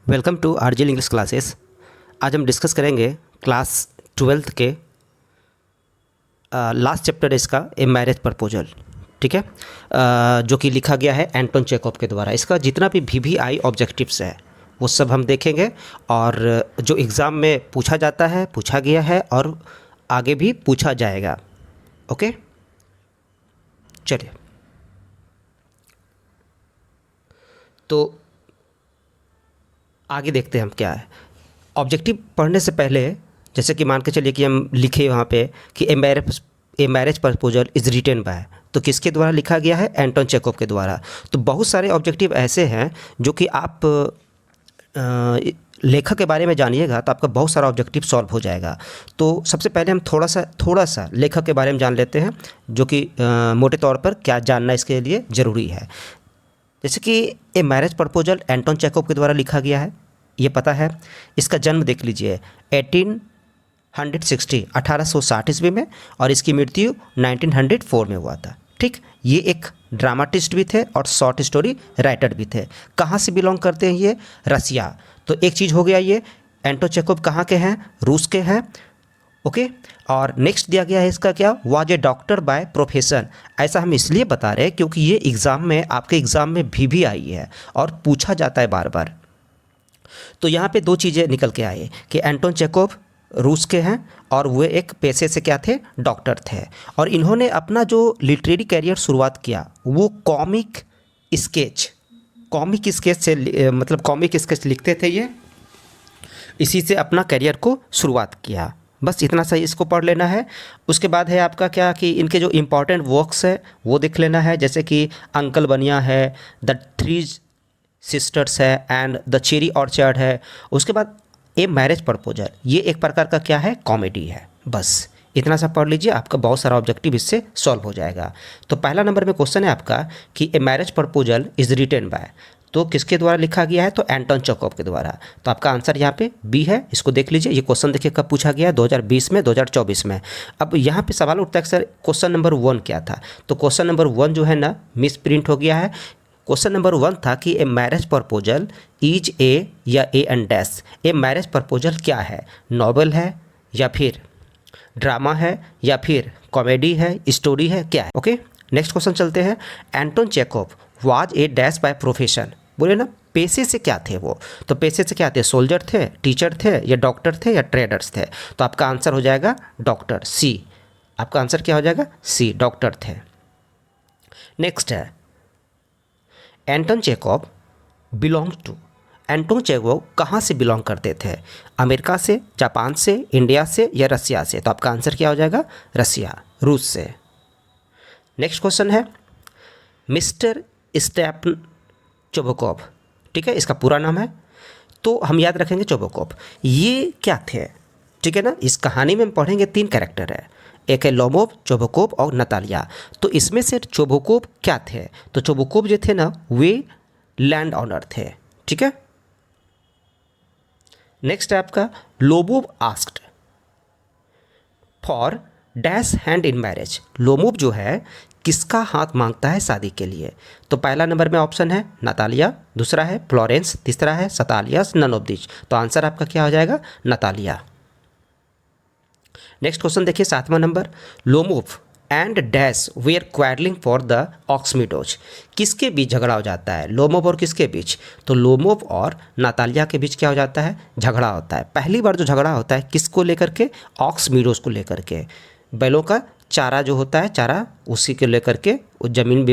Welcome to RGL English classes. आज हम discuss करेंगे क्लास 12th के लास्ट चैप्टर इसका ए मैरिज प्रपोजल। ठीक है, जो कि लिखा गया है एंटोन चेखोव के द्वारा। इसका जितना भी वीवीआई ऑब्जेक्टिव्स है वो सब हम देखेंगे और जो एग्ज़ाम में पूछा जाता है, पूछा गया है और आगे भी पूछा जाएगा। ओके, चलिए तो आगे देखते हैं हम क्या है। ऑब्जेक्टिव पढ़ने से पहले जैसे कि मान के चलिए कि हम लिखे वहाँ पे कि a marriage proposal is written by, तो किसके द्वारा लिखा गया है? एंटोन चेखोव के द्वारा। तो बहुत सारे ऑब्जेक्टिव ऐसे हैं जो कि आप लेखक के बारे में जानिएगा तो आपका बहुत सारा ऑब्जेक्टिव सॉल्व हो जाएगा। तो सबसे पहले हम थोड़ा सा लेखक के बारे में जान लेते हैं, जो कि मोटे तौर पर क्या जानना इसके लिए ज़रूरी है। जैसे कि a marriage proposal Anton Chekhov के द्वारा लिखा गया है, ये पता है। इसका जन्म देख लीजिए 1860 ईस्वी में और इसकी मृत्यु 1904 में हुआ था। ठीक, ये एक ड्रामाटिस्ट भी थे और शॉर्ट स्टोरी राइटर भी थे। कहाँ से बिलोंग करते हैं ये? रसिया। तो एक चीज़ हो गया, ये एंटोन चेखोव कहाँ के हैं? रूस के हैं। ओके, और नेक्स्ट दिया गया है इसका क्या? Was a doctor by profession. ऐसा हम इसलिए बता रहे हैं क्योंकि ये एग्ज़ाम में, आपके एग्ज़ाम में भी आई है और पूछा जाता है बार बार। तो यहाँ पे दो चीज़ें निकल के आए कि एंटोन चेखोव रूस के हैं और वे एक पेशे से क्या थे? डॉक्टर थे। और इन्होंने अपना जो लिटरेरी कैरियर शुरुआत किया वो कॉमिक स्केच से, मतलब कॉमिक स्केच लिखते थे ये, इसी से अपना करियर को शुरुआत किया। बस इतना सा इसको पढ़ लेना है। उसके बाद है आपका क्या कि इनके जो इम्पॉर्टेंट वर्क्स है वो देख लेना है, जैसे कि अंकल बनिया है, द थ्री सिस्टर्स है एंड द चेरी ऑर्चर्ड है। उसके बाद ए मैरिज प्रपोजल, ये एक प्रकार का क्या है? कॉमेडी है। बस इतना सा पढ़ लीजिए, आपका बहुत सारा ऑब्जेक्टिव इससे सॉल्व हो जाएगा। तो पहला नंबर में क्वेश्चन है आपका कि a marriage proposal is written by, तो किसके द्वारा लिखा गया है? तो एंटोन चेखोव के द्वारा। तो आपका आंसर यहाँ पे बी है। इसको देख लीजिए, ये क्वेश्चन देखिए कब पूछा गया है? 2020 में, 2024 में। अब यहाँ पे सवाल उठता है सर क्वेश्चन नंबर 1 क्या था? तो क्वेश्चन नंबर 1 जो है ना मिस प्रिंट हो गया है। क्वेश्चन नंबर 1 था कि a marriage proposal is a या a and dash. A marriage proposal क्या है? नॉवल है या फिर ड्रामा है या फिर कॉमेडी है, स्टोरी है, क्या है? ओके, नेक्स्ट क्वेश्चन चलते हैं। Anton Chekhov was a dash by profession. बोले ना पेशे से क्या थे वो? तो पेशे से क्या थे? सोल्जर थे, टीचर थे या डॉक्टर थे या ट्रेडर्स थे? तो आपका आंसर हो जाएगा डॉक्टर, सी। आपका आंसर क्या हो जाएगा? सी, डॉक्टर थे। नेक्स्ट है Anton Chekhov belongs to. Anton Chekhov कहाँ से बिलोंग करते थे? अमेरिका से, जापान से, इंडिया से या रसिया से? तो आपका आंसर क्या हो जाएगा? रसिया, रूस से। नेक्स्ट क्वेश्चन है मिस्टर स्टेपन चोबोकोव। ठीक है, इसका पूरा नाम है तो हम याद रखेंगे चोबोकोव। ये क्या थे? ठीक है ना, इस कहानी में हम पढ़ेंगे 3 कैरेक्टर है, एक है लोमोव, चोबोकोव और नतालिया। तो इसमें से चोबोकोव क्या थे? तो चोबोकोव जो थे ना वे लैंड ऑनर थे। ठीक है, नेक्स्ट है आपका Lomov asked for dash hand in marriage. Lomov जो है किसका हाथ मांगता है शादी के लिए? तो पहला नंबर में ऑप्शन है नतालिया, दूसरा है फ्लोरेंस, तीसरा है सतालियस, नन ऑफ दिस। तो आंसर आपका क्या हो जाएगा? नतालिया। नेक्स्ट क्वेश्चन देखिए 7वां नंबर। Lomov and dash were quarrelling for the ox meadows. किसके बीच झगड़ा हो जाता है? लोमोव और किसके बीच? तो लोमोव और नातालिया के बीच क्या हो जाता है? झगड़ा होता है। पहली बार जो झगड़ा होता है किसको लेकर के? ऑक्समीडोज को लेकर के। बैलों का चारा जो होता है, चारा, उसी को लेकर के उस ज़मीनी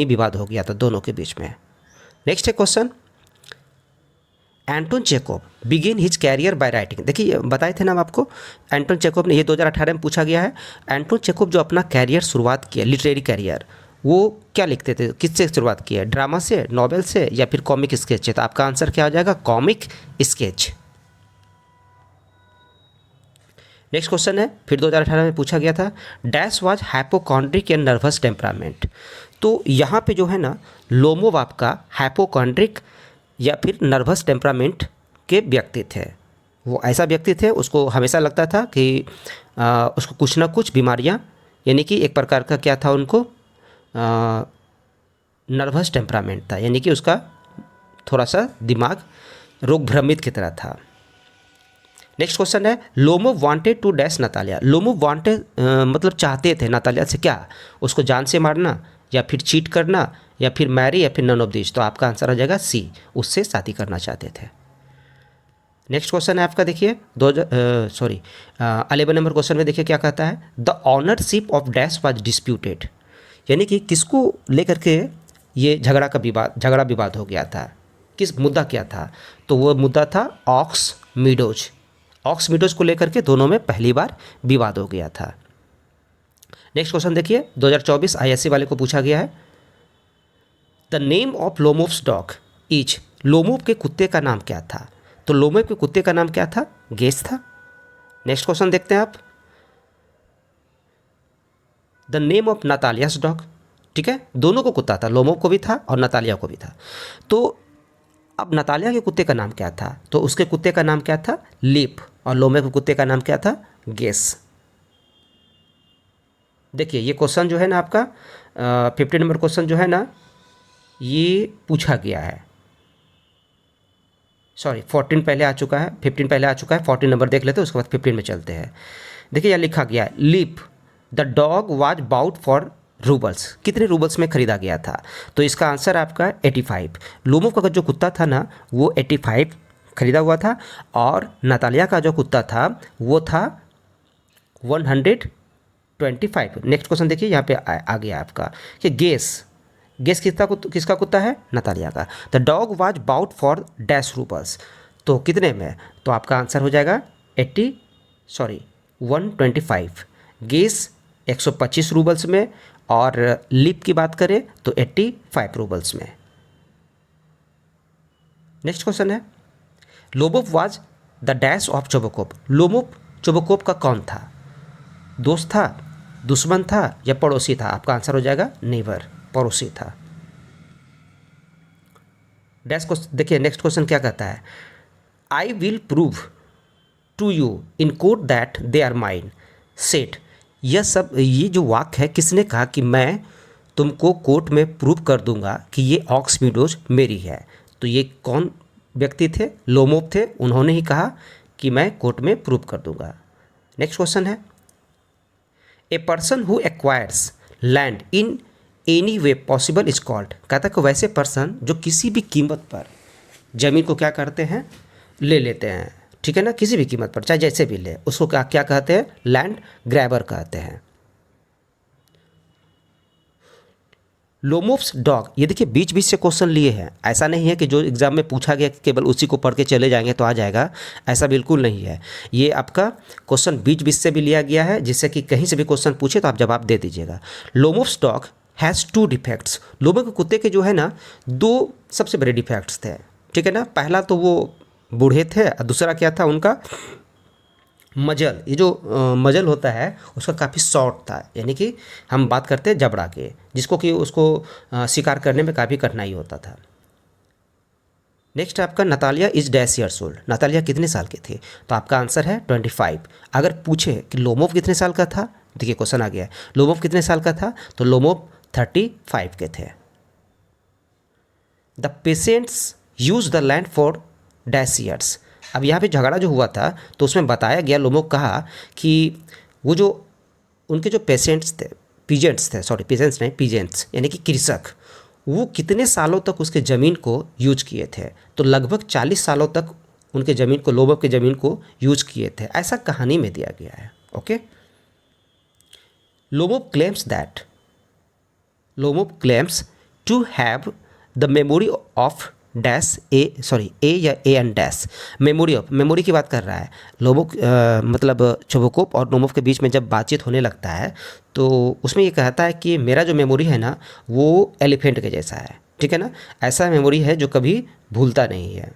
विवाद हो गया था दोनों के बीच में। नेक्स्ट है question Anton Chekhov begin his career by writing. देखिए बताए थे ना हम आपको, एंटोन चेखोव ने, ये 2018 में पूछा गया है। एंटोन चेखोव जो अपना कैरियर शुरुआत किया, लिटरेरी कैरियर, वो क्या लिखते थे? किससे शुरुआत किया? ड्रामा से, नॉवेल से या फिर कॉमिक स्केच से? तो आपका आंसर क्या हो जाएगा? Comic sketch. नेक्स्ट क्वेश्चन है फिर 2018 में पूछा गया था dash was hypochondriac and nervous temperament. तो यहाँ पे जो है ना लोमोव आपका हाइपोकॉन्ड्रिक या फिर नर्वस टेम्परामेंट के व्यक्ति थे। वो ऐसा व्यक्ति थे, उसको हमेशा लगता था कि उसको कुछ ना कुछ बीमारियाँ, यानी कि एक प्रकार का क्या था उनको, नर्वस टेम्परामेंट था, यानी कि उसका थोड़ा सा दिमाग रोग भ्रमित की तरह था। नेक्स्ट क्वेश्चन है Lomov wanted to dash Natalia. Lomov wanted मतलब चाहते थे नतालिया से क्या, उसको जान से मारना या फिर चीट करना या फिर मैरी या फिर नन ऑफ दिस। तो आपका आंसर आ जाएगा सी, उससे शादी करना चाहते थे। नेक्स्ट क्वेश्चन है आपका देखिए 11 नंबर क्वेश्चन में देखिए क्या कहता है, the ownership of dash was disputed, यानी कि किसको लेकर के ये झगड़ा विवाद हो गया था, किस मुद्दा क्या था, तो वो मुद्दा था ऑक्स मीडोज। ऑक्स मीडोज को लेकर के दोनों में पहली बार विवाद हो गया था। नेक्स्ट क्वेश्चन देखिए 2024 आईएससी वाले को पूछा गया है, the name of Lomov's dog is, Lomov के कुत्ते का नाम क्या था, तो लोमोव के कुत्ते का नाम क्या था, गेस था। नेक्स्ट क्वेश्चन देखते हैं आप, द नेम ऑफ नतालियास डॉग, ठीक है, दोनों को कुत्ता था, लोमोव को भी था और नतालिया को भी था। तो अब नतालिया के कुत्ते का नाम क्या था, तो उसके कुत्ते का नाम क्या था, लीप, और लोमोव के कुत्ते का नाम क्या था, गेस। देखिए ये क्वेश्चन जो है ना आपका 50 नंबर क्वेश्चन जो है ना ये पूछा गया है, सॉरी 14 पहले आ चुका है, 15 पहले आ चुका है, 14 नंबर देख लेते हैं उसके बाद 15 में चलते हैं। देखिए यहाँ लिखा गया है leap the dog was bought for roubles, कितने रूबल्स में खरीदा गया था, तो इसका आंसर आपका 85। लोमोव का जो कुत्ता था ना वो 85 खरीदा हुआ था, और नतालिया का जो कुत्ता था वो था 125। नेक्स्ट क्वेश्चन देखिए यहाँ पे आ गया आपका कि गेस किसका कुत्ता है, नतालिया का। The dog was bought for dash roubles, तो कितने में, तो आपका आंसर हो जाएगा 125। गेस 125 रूबल्स में, और लिप की बात करें तो 85 रूबल्स में। नेक्स्ट क्वेश्चन है Lomov was the dash of Chubukov, Lomov Chubukov का कौन था, दोस्त था, दुश्मन था या पड़ोसी था, आपका आंसर हो जाएगा नेवर, पड़ोसी था। डैश को देखिए नेक्स्ट क्वेश्चन क्या कहता है, I will prove to you in court that they are mine set, ये जो वाक्य है किसने कहा कि मैं तुमको कोर्ट में प्रूव कर दूंगा कि ये ऑक्स मीडोज मेरी है, तो ये कौन व्यक्ति थे, लोमोव थे, उन्होंने ही कहा कि मैं कोर्ट में प्रूव कर दूंगा। नेक्स्ट क्वेश्चन है a person who acquires land in any way possible is called, कहता है कि वैसे पर्सन जो किसी भी कीमत पर ज़मीन को क्या करते हैं, ले लेते हैं, ठीक है ना, किसी भी कीमत पर चाहे जैसे भी ले, उसको क्या कहते हैं, लैंड ग्रैबर कहते हैं। लोमोव्स डॉग, ये देखिए बीच बीच से क्वेश्चन लिए हैं, ऐसा नहीं है कि जो एग्जाम में पूछा गया केवल उसी को पढ़ के चले जाएंगे तो आ जाएगा, ऐसा बिल्कुल नहीं है। ये आपका क्वेश्चन बीच बीच से भी लिया गया है, जिससे कि कहीं से भी क्वेश्चन पूछे तो आप जवाब दे दीजिएगा। लोमोव्स डॉग हैज़ 2 डिफेक्ट्स, लोमोव के कुत्ते के जो है ना 2 सबसे बड़े डिफेक्ट्स थे, ठीक है ना। पहला तो वो बूढ़े थे, और दूसरा क्या था उनका मजल, ये जो मजल होता है उसका काफ़ी शॉर्ट था, यानी कि हम बात करते हैं जबड़ा के, जिसको कि उसको शिकार करने में काफ़ी कठिनाई होता था। नेक्स्ट आपका Natalia is dash years old, Natalia कितने साल की थी, तो आपका आंसर है 25। अगर पूछे कि लोमोव कितने साल का था, देखिए क्वेश्चन आ गया है लोमोव कितने साल का था, तो लोमोव 35 के थे। The patients use the land for dash years, अब यहाँ पे झगड़ा जो हुआ था तो उसमें बताया गया, लोमोव कहा कि वो जो उनके जो पेशेंट्स यानी कि कृषक, वो कितने सालों तक उसके ज़मीन को यूज किए थे, तो लगभग 40 सालों तक उनके ज़मीन को, लोमोव के ज़मीन को यूज किए थे, ऐसा कहानी में दिया गया है। Okay, Lomov claims to have the memory of dash a या ए एंड डैश, मेमोरी की बात कर रहा है लोमोव, मतलब चोबोकोव और लोमोव के बीच में जब बातचीत होने लगता है तो उसमें ये कहता है कि मेरा जो मेमोरी है ना वो एलिफेंट के जैसा है, ठीक है ना, ऐसा मेमोरी है जो कभी भूलता नहीं है।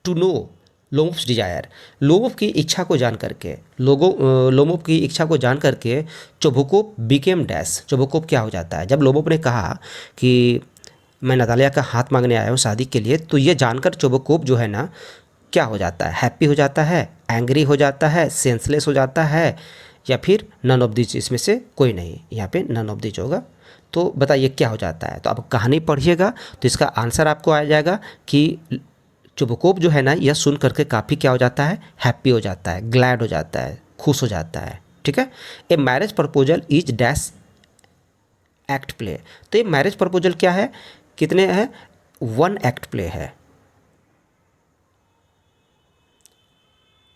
टू नो लोमोव्स डिजायर, लोमोव की इच्छा को जान करके, लोमोव की इच्छा को जान करके चोबोकोव बिकेम डैश, चोबोकोव क्या हो जाता है, जब लोमोव ने कहा कि मैं नतालिया का हाथ मांगने आया हूँ शादी के लिए, तो ये जानकर चोबोकोव जो है ना क्या हो जाता है, हैप्पी हो जाता है, एंग्री हो जाता है, सेंसलेस हो जाता है, या फिर नन ऑफ दिस, इसमें से कोई नहीं, यहाँ पे नन ऑफ दिस होगा। तो बताइए क्या हो जाता है। तो आप कहानी पढ़िएगा तो इसका आंसर आपको आ जाएगा कि चुबकोप जो है ना, यह सुन करके काफ़ी क्या हो जाता है, हैप्पी हो जाता है, ग्लैड हो जाता है, खुश हो जाता है। ठीक है। ए marriage proposal is dash act play. तो ये मैरिज प्रपोजल क्या है, कितने हैं, 1 एक्ट प्ले है।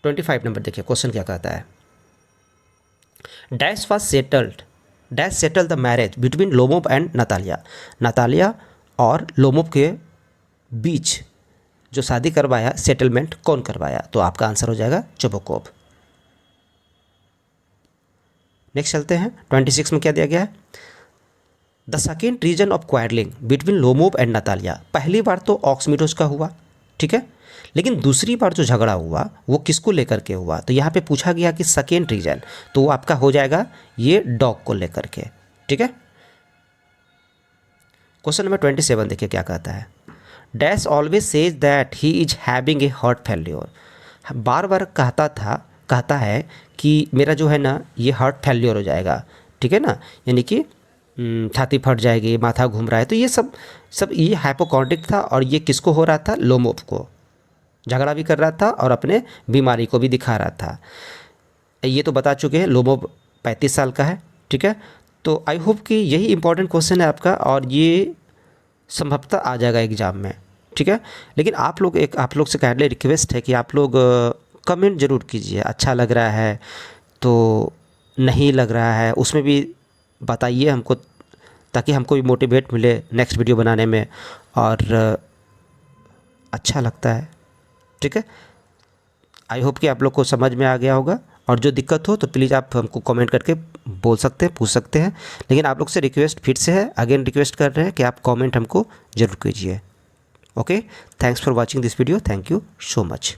25 नंबर देखिए क्वेश्चन क्या कहता है। Dash was settled, dash settle the marriage between Lomov and Natalia. Natalia और लोमोव के बीच जो शादी करवाया, सेटलमेंट कौन करवाया, तो आपका आंसर हो जाएगा चुबकोप। नेक्स्ट चलते हैं 26 में क्या दिया गया है। The second reason of quarrelling between Lomov and Natalia. पहली बार तो ऑक्समीडोज का हुआ, ठीक है, लेकिन दूसरी बार जो झगड़ा हुआ वो किसको लेकर के हुआ, तो यहाँ पे पूछा गया कि सेकेंड रीजन, तो वो आपका हो जाएगा ये डॉग को लेकर के। ठीक है। क्वेश्चन नंबर 27 देखिए क्या कहता है। Dash always says that he is having a heart failure. बार बार कहता है कि मेरा जो है ना ये हार्ट फेल्योर हो जाएगा। ठीक है ना, यानी कि छाती फट जाएगी, माथा घूम रहा है। तो ये सब ये हाइपोकॉन्ड्रिक था और ये किसको हो रहा था, लोमोव को। झगड़ा भी कर रहा था और अपने बीमारी को भी दिखा रहा था। ये तो बता चुके हैं, लोमोव 35 साल का है। ठीक है। तो आई होप कि यही इंपॉर्टेंट क्वेश्चन है आपका और ये संभवतः आ जाएगा एग्ज़ाम में। ठीक है। लेकिन आप लोग से काइंडली रिक्वेस्ट है कि आप लोग कमेंट ज़रूर कीजिए, अच्छा लग रहा है तो, नहीं लग रहा है उसमें भी बताइए हमको, ताकि हमको भी मोटिवेट मिले नेक्स्ट वीडियो बनाने में और अच्छा लगता है। ठीक है। आई होप कि आप लोग को समझ में आ गया होगा और जो दिक्कत हो तो प्लीज़ आप हमको कमेंट करके बोल सकते हैं, पूछ सकते हैं। लेकिन आप लोग से रिक्वेस्ट फिर से है, अगेन रिक्वेस्ट कर रहे हैं कि आप कमेंट हमको ज़रूर कीजिए। Okay, thanks for watching this video, thank you so much.